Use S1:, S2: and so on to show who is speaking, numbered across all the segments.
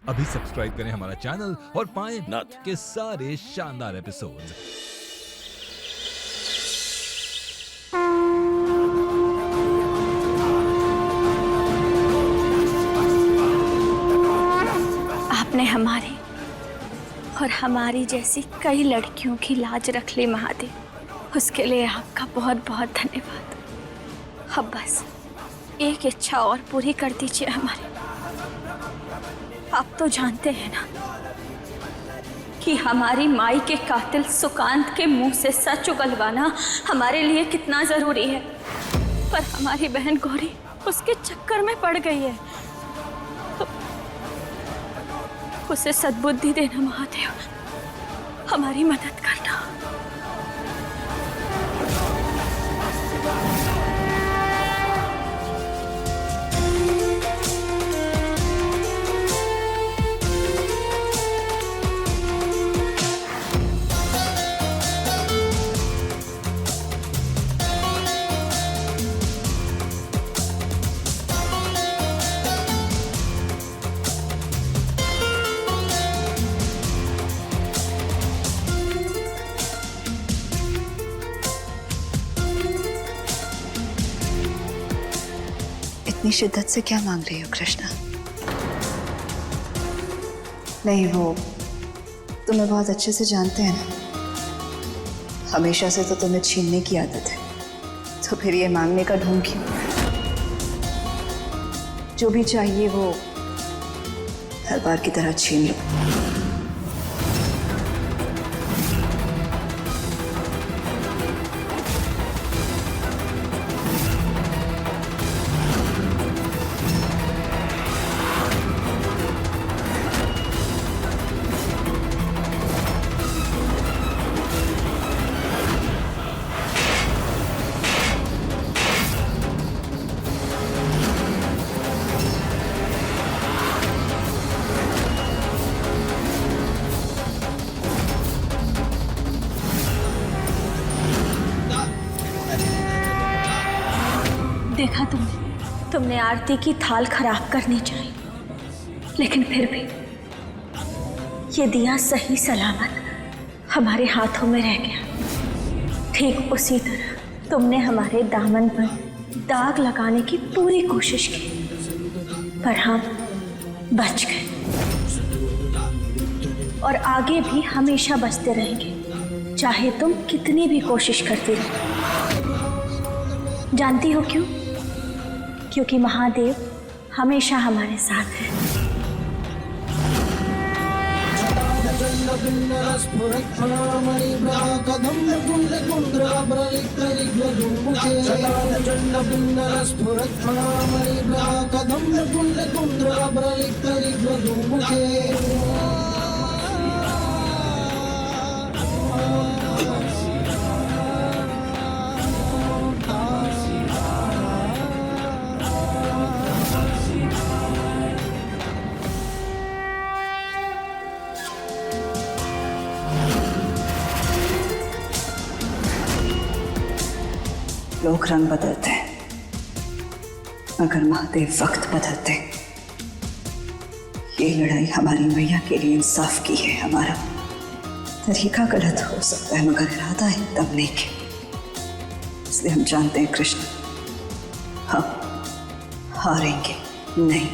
S1: अभी सब्सक्राइब करें हमारा चैनल और पाएं
S2: नाथ।
S1: के सारे शानदार एपिसोड्स।
S3: आपने हमारी और हमारी जैसी कई लड़कियों की लाज रख ली महादेव, उसके लिए आपका बहुत बहुत धन्यवाद। अब बस एक इच्छा और पूरी कर दीजिए हमारी। आप तो जानते हैं ना कि हमारी माई के कातिल सुकांत के मुंह से सच उगलवाना हमारे लिए कितना जरूरी है, पर हमारी बहन गौरी उसके चक्कर में पड़ गई है। उसे सद्बुद्धि देना महादेव, हमारी मदद करना।
S4: इतनी शिद्दत से क्या मांग रही हो कृष्णा? नहीं, वो तुम्हें बहुत अच्छे से जानते हैं ना, हमेशा से तो तुम्हें छीनने की आदत है, तो फिर ये मांगने का ढोंग क्यों? जो भी चाहिए वो हर बार की तरह छीन लो।
S3: देखा तुमने आरती की थाल खराब करनी चाहिए, लेकिन फिर भी ये दिया सही सलामत हमारे हाथों में रह गया। ठीक उसी तरह तुमने हमारे दामन पर दाग लगाने की पूरी कोशिश की, पर हम बच गए और आगे भी हमेशा बचते रहेंगे, चाहे तुम कितनी भी कोशिश करती रहो। जानती हो क्यों? क्योंकि महादेव हमेशा हमारे साथ है।
S4: लोग रंग बदलते हैं, मगर महादेव वक्त बदलते। ये लड़ाई हमारी मैया के लिए इंसाफ की है। हमारा तरीका गलत हो सकता है, मगर इरादा एकदम नेक है। इसलिए हम जानते हैं कृष्ण, हम हारेंगे नहीं।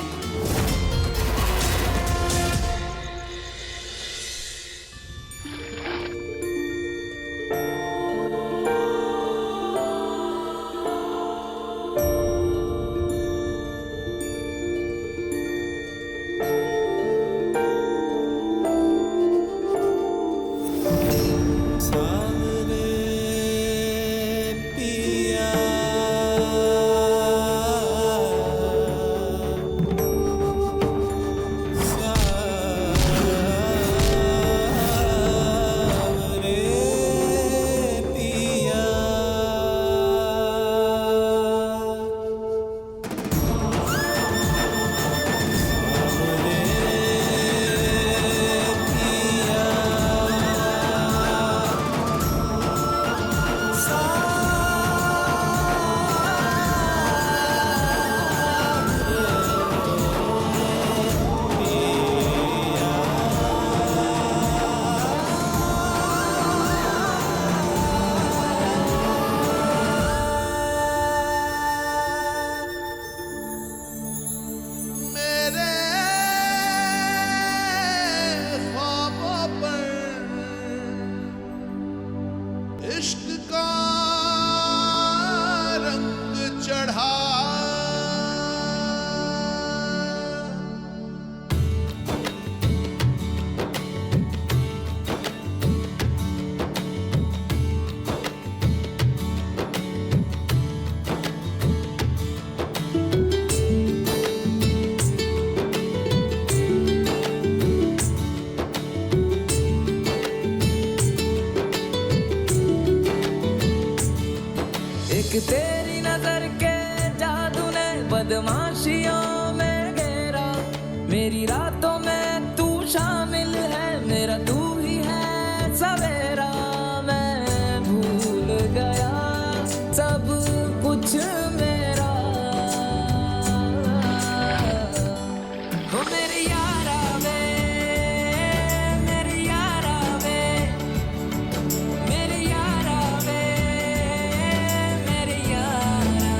S2: एक तेरी नजर के जादू ने बदमाशियों में घेरा, मेरी रातों में तू शामिल है, मेरा तू ही है सवेरा। मैं भूल गया सब कुछ मेरा, हो मेरी यारा वे, मेरी यारा वे, मेरी यारा वे, मेरी यारा,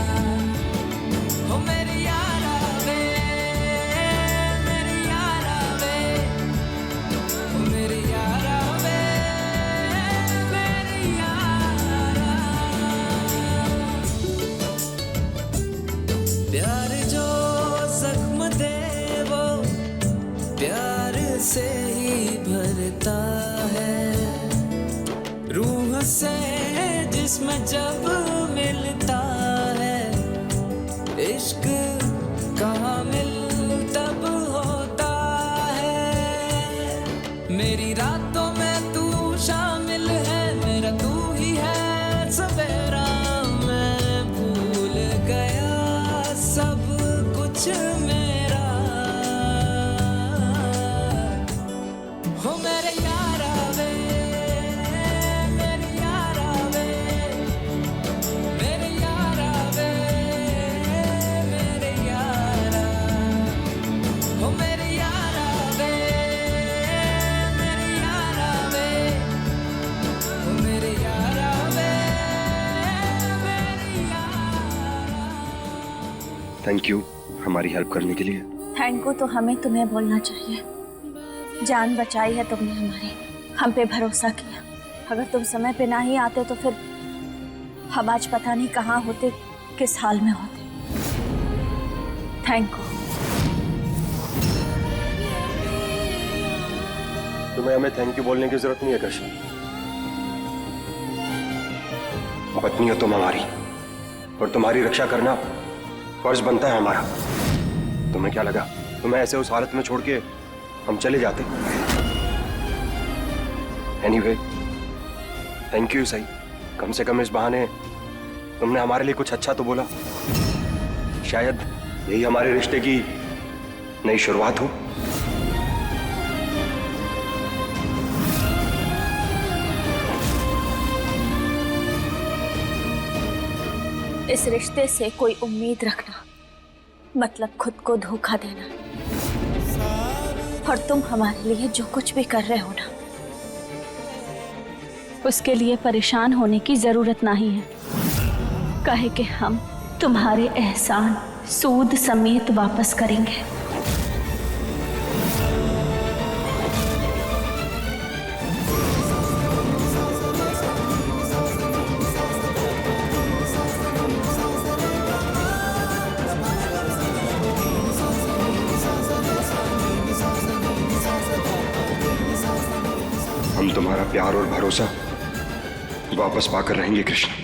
S2: हो मेरी यारा वे, मेरी यारा वे, हो मेरी यारा वे, मेरी यारा। प्यार जो जख्म दे वो प्यार से ही भरता है, रूह से जिस्म जब मिलता है, इश्क कहाँ मिल तब होता है। मेरी रातों में तू शामिल है, मेरा तू ही है सवेरा। मैं भूल गया सब कुछ मेरा, हो मेरे यारा वे, मेरे यारा वे, मेरे यारा वे, मेरे यारा, हो मेरे यारा वे, मेरे यारा वे, हो मेरे यारा वे, मेरे यारा।
S5: थैंक यू हमारी हेल्प करने के लिए।
S3: थैंक यू तो हमें तुम्हें बोलना चाहिए। जान बचाई है तुमने हमारी, हम पे भरोसा किया। अगर तुम समय पे ना ही आते तो फिर हम आज पता नहीं कहाँ होते, किस हाल में होते। Thank you.
S5: तुम्हें हमें थैंक यू बोलने की जरूरत नहीं है कृष्ण। पत्नी हो तुम हमारी, और तुम्हारी रक्षा करना फर्ज बनता है हमारा। तुम्हें क्या लगा तुम्हें ऐसे उस हालत में छोड़ के हम चले जाते? एनीवे, थैंक यू सही। कम से कम इस बहाने तुमने हमारे लिए कुछ अच्छा तो बोला। शायद यही हमारे रिश्ते की नई शुरुआत हो।
S3: इस रिश्ते से कोई उम्मीद रखना मतलब खुद को धोखा देना। और तुम हमारे लिए जो कुछ भी कर रहे हो ना, उसके लिए परेशान होने की जरूरत नहीं है। कहे कि हम तुम्हारे एहसान सूद समेत वापस करेंगे।
S5: हम तुम्हारा प्यार और भरोसा वापस पाकर रहेंगे कृष्ण।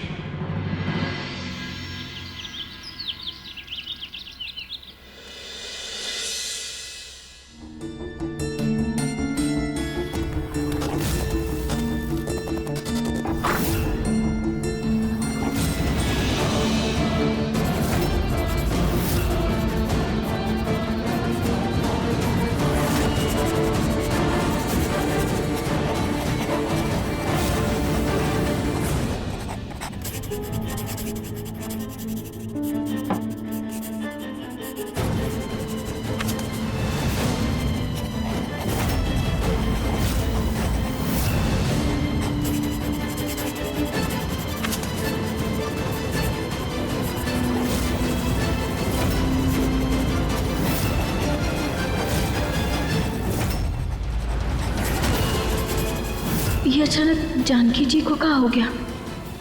S3: ये अचानक जानकी जी को क्या हो गया?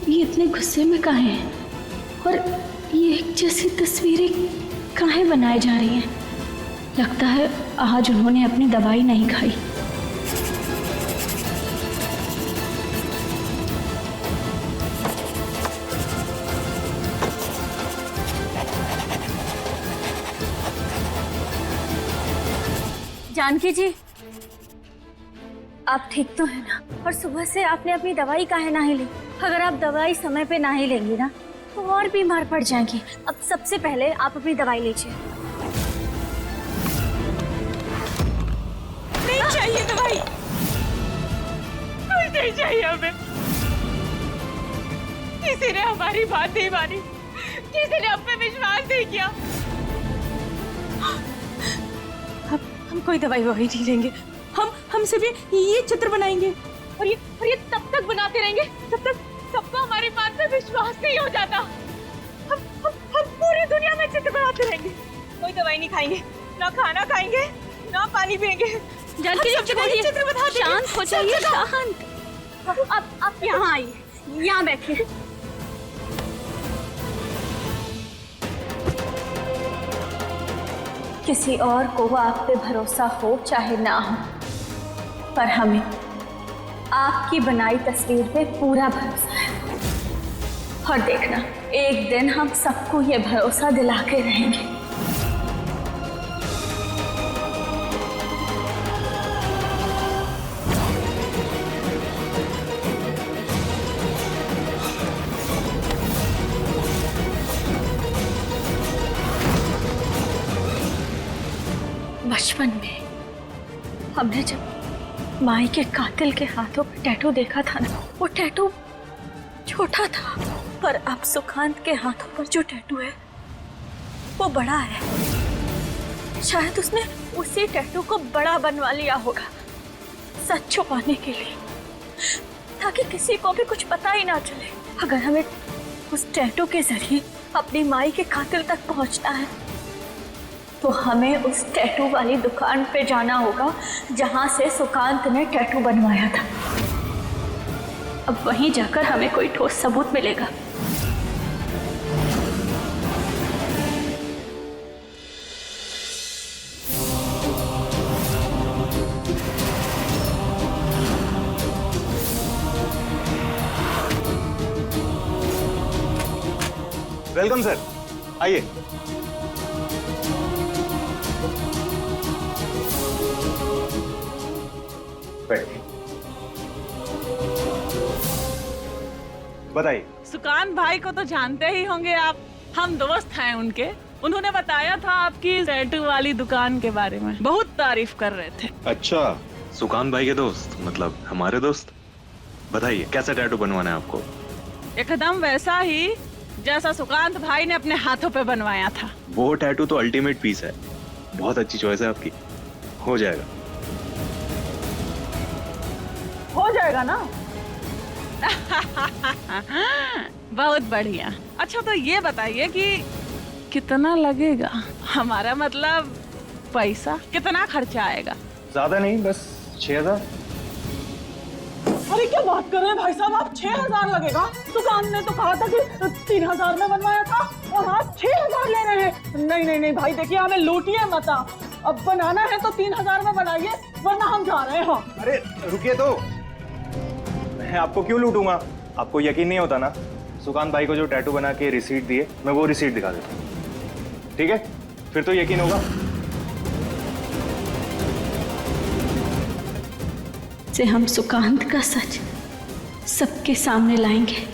S3: ये इतने गुस्से में काहे हैं? और ये एक जैसी तस्वीरें काहे बनाई जा रही हैं? लगता है आज उन्होंने अपनी दवाई नहीं खाई। जानकी जी, आप ठीक तो है ना? और सुबह से आपने अपनी दवाई काहे नहीं ली? अगर आप दवाई समय पे नहीं लेंगी ना तो और बीमार पड़ जाएंगी। अब सबसे पहले आप अपनी दवाई लीजिए।
S6: नहीं चाहिए दवाई, नहीं चाहिए हमें। किसी ने हमारी बात नहीं मानी, किसी ने हम पे विश्वास नहीं किया। हम कोई दवाई वही नहीं लेंगे। हम सिर्फ ये चित्र बनाएंगे और ये तब तक बनाते रहेंगे जब तक सबको हमारी बात पे विश्वास नहीं हो जाता। हम पूरी दुनिया में चित्र बनाते रहेंगे। कोई दवाई नहीं खाएंगे, ना खाना खाएंगे, ना पानी पिएंगे।
S3: जानकी
S6: चित्र बता देंगे।
S3: शांत हो जाइए, शांत। आप यहाँ आइए, यहाँ बैठिए। किसी और को आप पे भरोसा हो चाहे ना हो, पर हमें आपकी बनाई तस्वीर पे पूरा भरोसा है। और देखना, एक दिन हम सबको ये भरोसा दिला के रहेंगे। बचपन में हमने जब माई के कातिल के हाथों पर टैटू देखा था ना, वो टैटू छोटा था, पर अब सुकांत के हाथों पर जो टैटू है वो बड़ा है। शायद उसने उसी टैटू को बड़ा बनवा लिया होगा, सच छुपाने के लिए, ताकि किसी को भी कुछ पता ही ना चले। अगर हमें उस टैटू के जरिए अपनी माई के कातिल तक पहुंचना है, तो हमें उस टैटू वाली दुकान पे जाना होगा जहां से सुकांत ने टैटू बनवाया था। अब वहीं जाकर हमें कोई ठोस सबूत मिलेगा।
S7: वेलकम सर, आइए। बताइए।
S6: सुकांत भाई को तो जानते ही होंगे आप, हम दोस्त हैं उनके। उन्होंने बताया था आपकी टैटू वाली दुकान के बारे में, बहुत तारीफ कर रहे थे।
S7: अच्छा, सुकांत भाई के दोस्त, मतलब हमारे दोस्त। बताइए कैसा टैटू बनवाना है आपको?
S6: एकदम वैसा ही जैसा सुकांत भाई ने अपने हाथों पे बनवाया था।
S7: वो टैटू तो अल्टीमेट पीस है, बहुत अच्छी चॉइस है आपकी, हो जाएगा।
S6: हो जाएगा ना? बहुत बढ़िया। अच्छा तो ये बताइए कि कितना लगेगा? हमारा मतलब पैसा कितना खर्चा आएगा?
S7: ज्यादा नहीं, बस 6000।
S6: अरे क्या बात कर रहे हैं भाई साहब, आप 6000 लगेगा? दुकान ने तो कहा था कि 3000 में बनवाया था और आप 6000 ले रहे हैं। नहीं नहीं भाई, देखिए हमें लूटिए मत आप। अब बनाना है तो 3000 में बनाइए, वरना हम जा रहे हैं।
S7: अरे रुकिए तो, मैं आपको क्यों लूटूंगा? आपको यकीन नहीं होता ना? सुकांत भाई को जो टैटू बना के रिसीट दिए, मैं वो रिसीट दिखा देता हूँ, ठीक है? फिर तो यकीन होगा।
S3: से हम सुकांत का सच सबके सामने लाएंगे।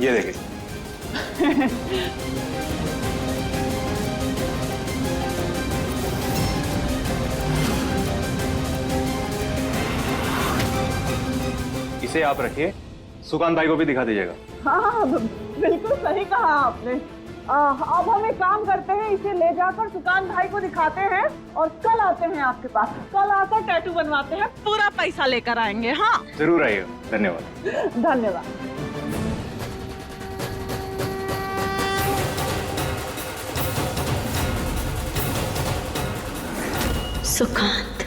S7: ये देखिए। इसे आप रखिए, सुकांत भाई को भी दिखा दीजिएगा।
S6: हाँ बिल्कुल सही कहा आपने। अब हम एक काम करते हैं, इसे ले जाकर सुकांत भाई को दिखाते हैं और कल आते हैं आपके पास। कल आकर टैटू बनवाते हैं, पूरा पैसा लेकर आएंगे। हाँ
S7: जरूर आइएगा। धन्यवाद।
S6: धन्यवाद।
S3: सुकांत,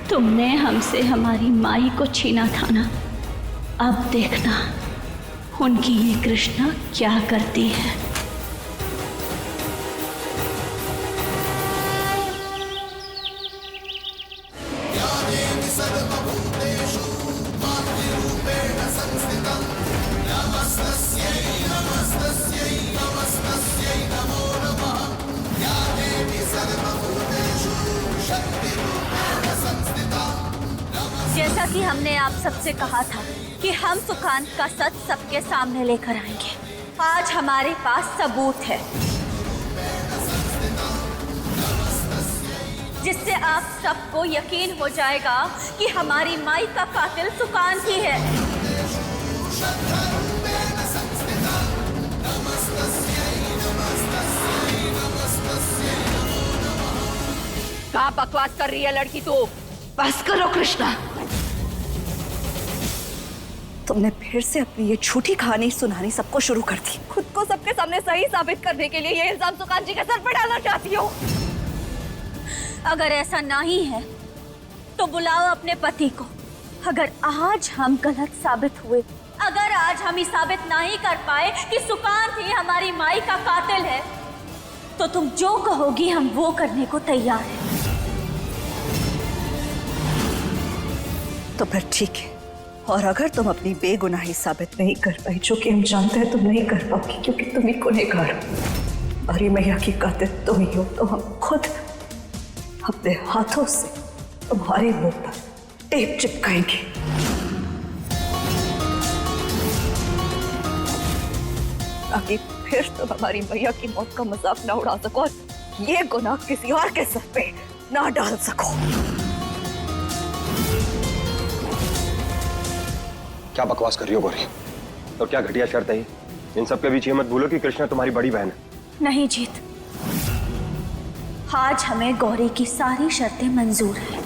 S3: तुमने हमसे हमारी माई को छीना था ना, अब देखना उनकी ये कृष्णा क्या करती है।
S8: सर्वभूतेषु मातृरूपेण संस्थितं नमस्ते।
S3: जैसा कि हमने आप सबसे कहा था कि हम सुकांत का सच सबके सामने लेकर आएंगे, आज हमारे पास सबूत है जिससे आप सबको यकीन हो जाएगा कि हमारी माई का कातिल सुकांत ही है।
S6: क्या बकवास कर रही है लड़की तू?
S4: बस करो कृष्णा, तुमने फिर से अपनी ये झूठी कहानी सुनानी सबको शुरू कर दी।
S6: खुद को सबके सामने सही साबित करने के लिए ये इल्जाम सुकांत जी के सर पर डालना चाहती हो।
S3: अगर ऐसा नहीं है तो बुलाओ अपने पति को। अगर आज हम गलत साबित हुए, अगर आज हम ये साबित नहीं कर पाए कि सुकांत ही हमारी माई का कातिल है, तो तुम जो कहोगी हम वो करने को तैयार हैं।
S4: तो फिर ठीक है, और अगर तुम अपनी बेगुनाही साबित नहीं कर पाई, जो कि हम जानते हैं तुम नहीं कर पाओगी क्योंकि तुम ही गुनहगार हो और ये मैया की कातिल तुम ही हो, तो हम खुद अपने हाथों से तुम्हारे मुंह पर टेप चिपकाएंगे। ताकि फिर तुम हमारी मैया की मौत का मजाक ना उड़ा सको और ये गुनाह किसी और के सर पे ना डाल सको।
S5: क्या बकवास कर रही हो गौरी? तो क्या घटिया शर्त है? इन सब के बीच ये मत भूलो कि कृष्णा तुम्हारी बड़ी बहन है।
S3: नहीं जीत, आज हमें गौरी की सारी शर्तें मंजूर हैं।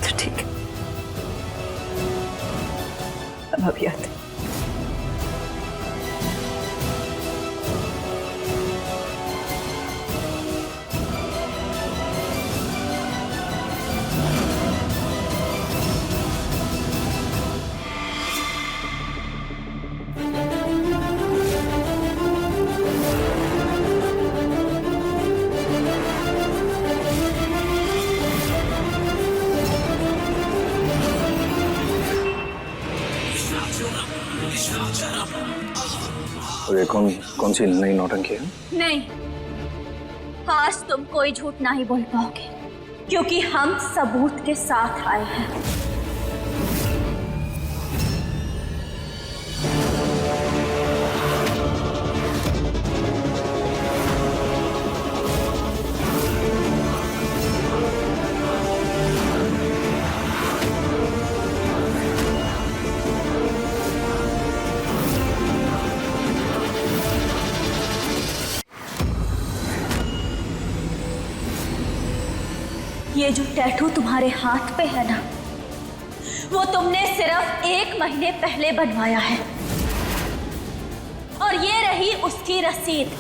S4: तो ठीक है, हम अभी आते हैं।
S8: और ये कौन सी नई नौटंकी है?
S3: नहीं, आज तुम कोई झूठ नहीं बोल पाओगे क्योंकि हम सबूत के साथ आए हैं। ये जो टैटू तुम्हारे हाथ पे है ना, वो तुमने सिर्फ 1 महीने पहले बनवाया है और ये रही उसकी रसीद।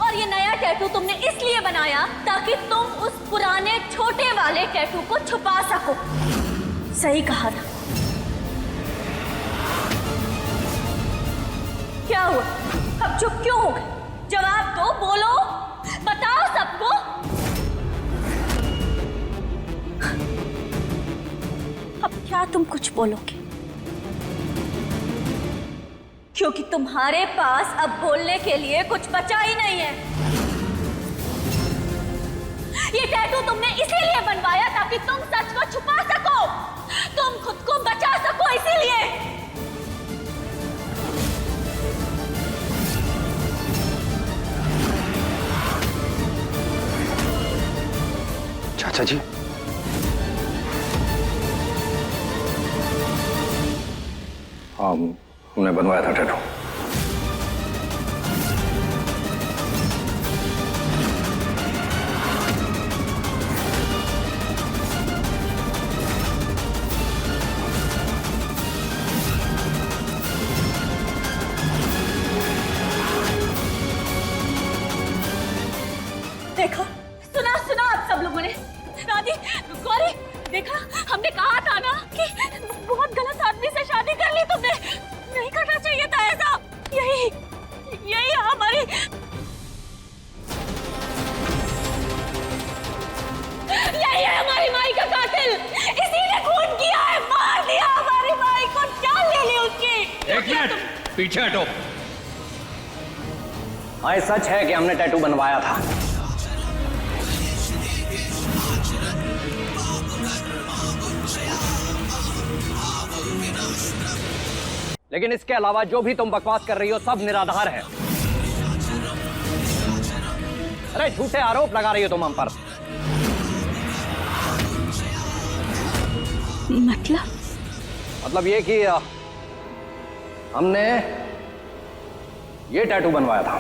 S3: और ये नया टैटू तुमने इसलिए बनाया ताकि तुम उस पुराने छोटे वाले टैटू को छुपा सको। सही कहा ना? क्या हुआ? अब चुप क्यों हो गए? जवाब दो, बोलो, बताओ सबको। अब क्या तुम कुछ बोलोगे? क्योंकि तुम्हारे पास अब बोलने के लिए कुछ बचा ही नहीं है। ये टैटू तुमने इसीलिए बनवाया ताकि तुम सच को छुपा सको, तुम खुद को बचा सको, इसीलिए।
S5: चाचा जी,
S8: हाँ, हमने बनवाया था टैटू।
S3: देखा, सुना आप सब लोगों ने। राधी, गौरी, देखा, हमने कहा था ना कि बहुत गलत आदमी से शादी कर ली तुमने। नहीं करना चाहिए था ऐसा।
S8: पीछे हटो। हाँ, ये सच है कि हमने टैटू बनवाया था। लेकिन इसके अलावा जो भी तुम बकवास कर रही हो सब निराधार है। अरे झूठे आरोप लगा रही हो तुम हम पर। मतलब ये कि हमने ये टैटू बनवाया था।